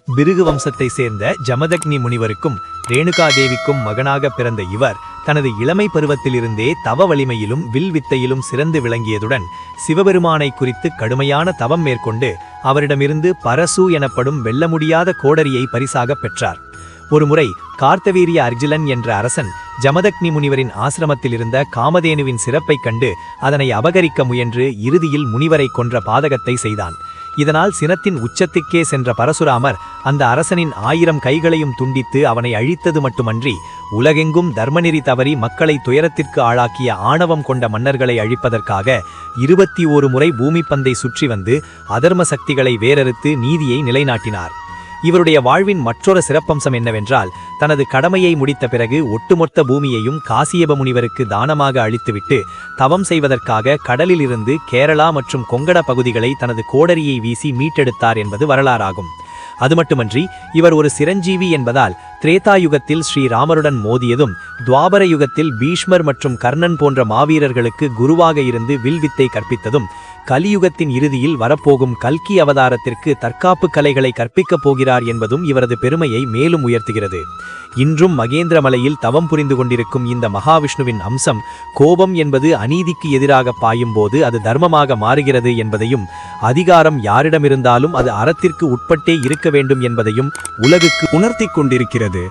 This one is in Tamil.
பிருகு வம்சத்தை சேர்ந்த ஜமதக்னி முனிவருக்கும் ரேணுகாதேவிக்கும் மகனாக பிறந்த இவர் தனது இளமை பருவத்திலிருந்தே தவ வலிமையிலும் வில் வித்தையிலும் சிறந்து விளங்கியதுடன் சிவபெருமானை குறித்து கடுமையான தவம் மேற்கொண்டு அவரிடமிருந்து பரசு எனப்படும் வெல்ல முடியாத கோடரியை பரிசாக பெற்றார். ஒருமுறை கார்த்தவீரிய அர்ஜுனன் என்ற அரசன் ஜமதக்னி முனிவரின் ஆசிரமத்தில் இருந்த காமதேனுவின் சிறப்பைக் கண்டு அதனை அபகரிக்க முயன்று இறுதியில் முனிவரை கொன்ற பாதகத்தை செய்தான். இதனால் சினத்தின் உச்சத்துக்கே சென்ற பரசுராமர் அந்த அரசனின் 1000 கைகளையும் துண்டித்து அவனை அழித்தது மட்டுமன்றி உலகெங்கும் தர்மநெறி தவறி மக்களை துயரத்திற்கு ஆளாக்கிய ஆணவம் கொண்ட மன்னர்களை அழிப்பதற்காக 21 முறை பூமி பந்தை சுற்றி வந்து அதர்ம சக்திகளை வேரறுத்து நீதியை நிலைநாட்டினார். இவருடைய வாழ்வின் மற்றொரு சிறப்பம்சம் என்னவென்றால், தனது கடமையை முடித்த பிறகு ஒட்டுமொத்த பூமியையும் காசியப முனிவருக்கு தானமாக அளித்துவிட்டு தவம் செய்வதற்காக கடலிலிருந்து கேரளா மற்றும் கொங்கட பகுதிகளை தனது கோடரியை வீசி மீட்டெடுத்தார் என்பது வரலாறாகும். அது மட்டுமன்றி இவர் ஒரு சிரஞ்சீவி என்பதால் திரேதாயுகத்தில் ஸ்ரீராமருடன் மோதியதும் துவாபர யுகத்தில் பீஷ்மர் மற்றும் கர்ணன் போன்ற மாவீரர்களுக்கு குருவாக இருந்து வில்வித்தை கற்பித்ததும் கலியுகத்தின் இறுதியில் வரப்போகும் கல்கி அவதாரத்திற்கு தற்காப்பு கலைகளை கற்பிக்கப் போகிறார் என்பதும் இவரது பெருமையை மேலும் உயர்த்துகிறது. இன்றும் மகேந்திரமலையில் தவம் புரிந்து கொண்டிருக்கும் இந்த மகாவிஷ்ணுவின் அம்சம் கோபம் என்பது அநீதிக்கு எதிராக பாயும் போது அது தர்மமாக மாறுகிறது என்பதையும், அதிகாரம் யாரிடமிருந்தாலும் அது அறத்திற்கு உட்பட்டே இருக்க வேண்டும் என்பதையும் உலகுக்கு உணர்த்திக் கொண்டிருக்கிறது.